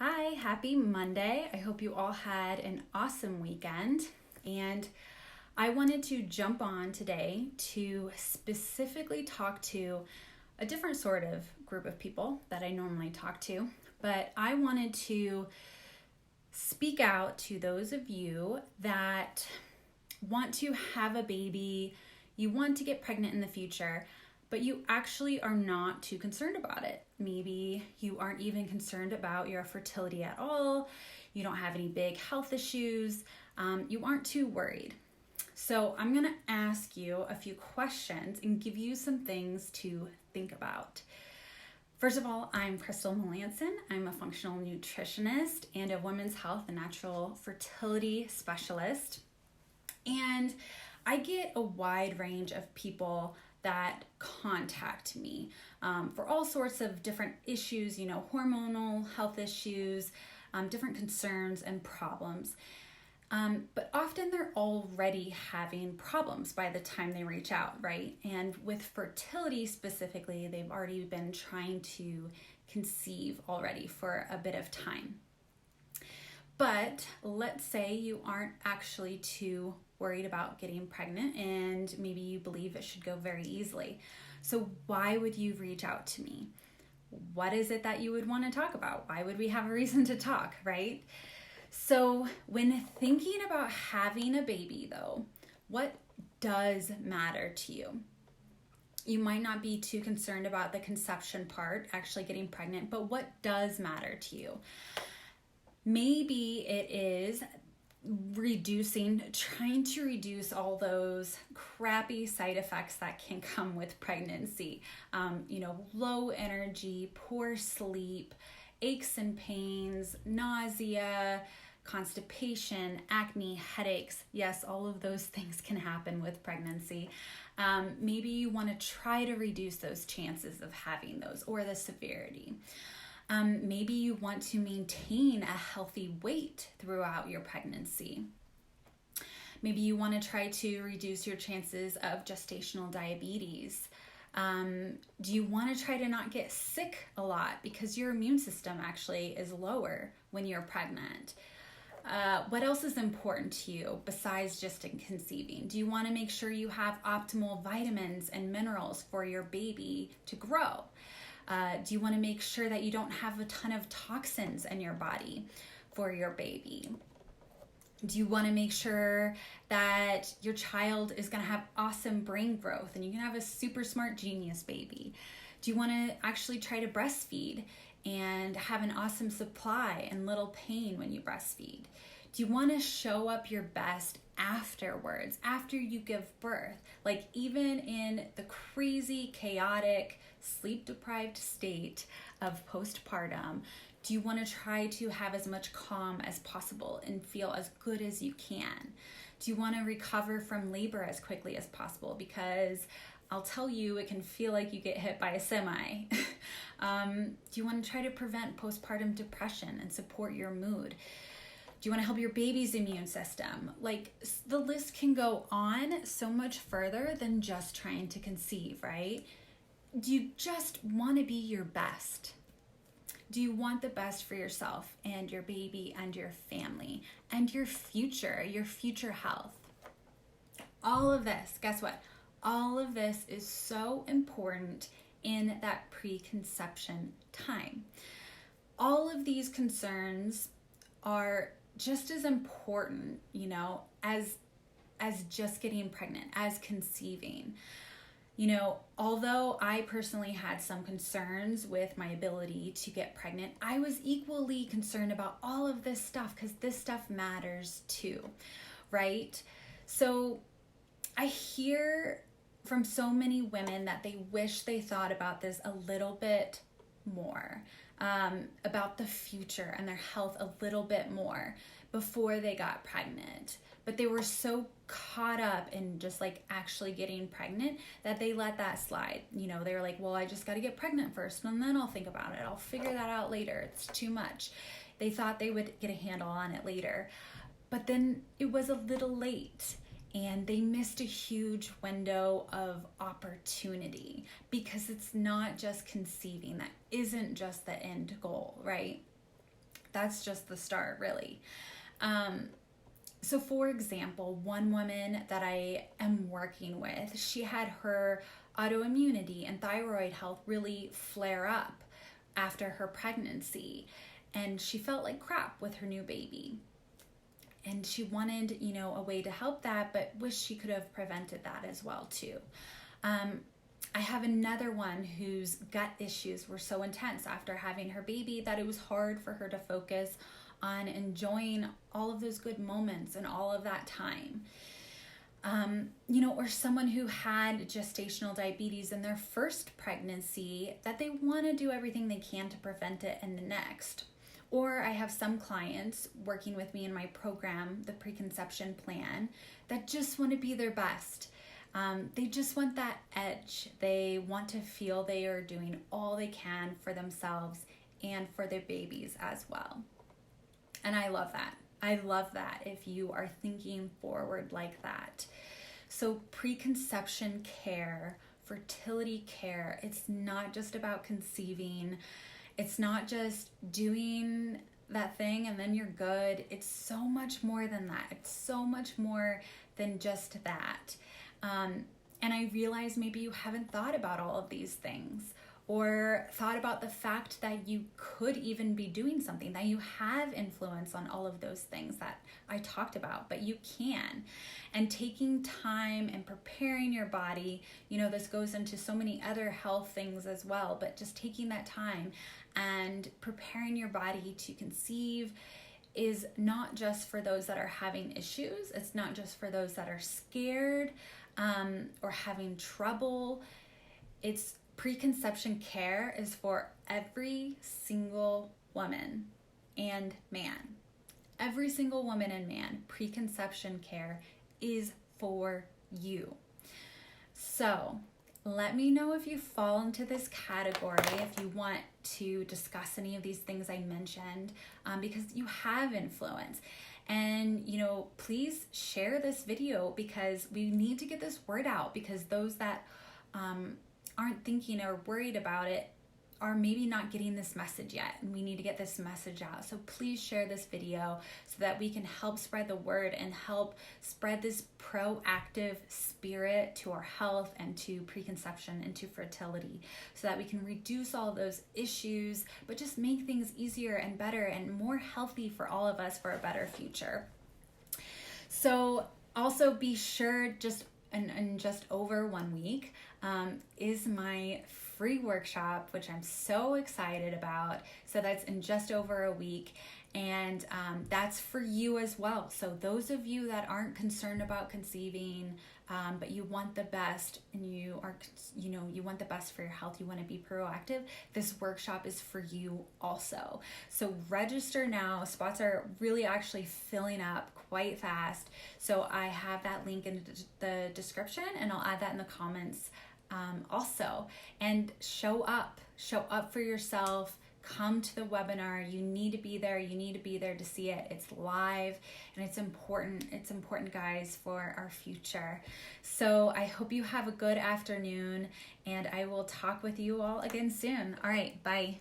Hi, happy Monday. I hope you all had an awesome weekend. And I wanted to jump on today to specifically talk to a different sort of group of people that I normally talk to. But I wanted to speak out to those of you that want to have a baby, you want to get pregnant in the future, but you actually are not too concerned about it. Maybe you aren't even concerned about your fertility at all. You don't have any big health issues. You aren't too worried. So I'm going to ask you a few questions and give you some things to think about. First of all, I'm Crystal Melanson. I'm a functional nutritionist and a women's health and natural fertility specialist. And I get a wide range of people that contact me for all sorts of different issues, hormonal health issues, different concerns and problems. But often they're already having problems by the time they reach out, right? And with fertility specifically, they've already been trying to conceive already for a bit of time. But let's say you aren't actually too worried about getting pregnant and maybe you believe it should go very easily. So why would you reach out to me? What is it that you would want to talk about? Why would we have a reason to talk, right? So when thinking about having a baby though, what does matter to you? You might not be too concerned about the conception part, actually getting pregnant, but what does matter to you? Maybe it is trying to reduce all those crappy side effects that can come with pregnancy. Low energy, poor sleep, aches and pains, nausea, constipation, acne, headaches. Yes, all of those things can happen with pregnancy. Maybe you want to try to reduce those chances of having those or the severity. Maybe you want to maintain a healthy weight throughout your pregnancy. Maybe you want to try to reduce your chances of gestational diabetes. Do you want to try to not get sick a lot because your immune system actually is lower when you're pregnant? What else is important to you besides just in conceiving? Do you want to make sure you have optimal vitamins and minerals for your baby to grow? Do you want to make sure that you don't have a ton of toxins in your body for your baby? Do you want to make sure that your child is going to have awesome brain growth and you can have a super smart genius baby? Do you want to actually try to breastfeed and have an awesome supply and little pain when you breastfeed? Do you want to show up your best afterwards, after you give birth? Like even in the crazy, chaotic, sleep-deprived state of postpartum, do you want to try to have as much calm as possible and feel as good as you can? Do you want to recover from labor as quickly as possible? Because I'll tell you, it can feel like you get hit by a semi. Do you want to try to prevent postpartum depression and support your mood? Do you want to help your baby's immune system? Like the list can go on so much further than just trying to conceive, right? Do you just want to be your best? Do you want the best for yourself and your baby and your family and your future health? All of this, guess what? All of this is so important in that preconception time. All of these concerns are just as important, as just getting pregnant, as conceiving. Although I personally had some concerns with my ability to get pregnant, I was equally concerned about all of this stuff because this stuff matters too, right? So I hear from so many women that they wish they thought about this a little bit more, about the future and their health a little bit more before they got pregnant. But they were so caught up in just like actually getting pregnant that they let that slide. They were like, well, I just got to get pregnant first and then I'll think about it. I'll figure that out later. It's too much. They thought they would get a handle on it later. But then it was a little late. And they missed a huge window of opportunity because it's not just conceiving. That isn't just the end goal, right? that's just the start, really. So for example, one woman that I am working with, she had her autoimmunity and thyroid health really flare up after her pregnancy, and she felt like crap with her new baby. And she wanted, a way to help that, but wished she could have prevented that as well too. I have another one whose gut issues were so intense after having her baby that it was hard for her to focus on enjoying all of those good moments and all of that time. Or someone who had gestational diabetes in their first pregnancy, that they want to do everything they can to prevent it in the next. Or I have some clients working with me in my program, the preconception plan, that just want to be their best. They just want that edge. They want to feel they are doing all they can for themselves and for their babies as well. And I love that. I love that if you are thinking forward like that. So preconception care, fertility care, it's not just about conceiving. It's not just doing that thing and then you're good. It's so much more than that. It's so much more than just that. And I realize maybe you haven't thought about all of these things, or thought about the fact that you could even be doing something, that you have influence on all of those things that I talked about, but you can. And taking time and preparing your body, this goes into so many other health things as well, but just taking that time and preparing your body to conceive is not just for those that are having issues. It's not just for those that are scared or having trouble. It's preconception care is for every single woman and man. Every single woman and man, preconception care is for you. So let me know if you fall into this category, if you want to discuss any of these things I mentioned, because you have influence. And, please share this video, because we need to get this word out, because those that aren't thinking or worried about it are maybe not getting this message yet, and we need to get this message out. So please share this video so that we can help spread the word and help spread this proactive spirit to our health and to preconception and to fertility, so that we can reduce all those issues, but just make things easier and better and more healthy for all of us for a better future. So also be sure, in just over 1 week, is my free workshop, which I'm so excited about. So that's in just over a week, and that's for you as well. So those of you that aren't concerned about conceiving, but you want the best, and you want the best for your health, you want to be proactive, this workshop is for you also. So register now. Spots are really actually filling up quite fast. So I have that link in the description, and I'll add that in the comments also. And show up for yourself. Come to the webinar. You need to be there. You need to be there to see it. It's live, and it's important. It's important, guys, for our future. So I hope you have a good afternoon, and I will talk with you all again soon. All right, bye.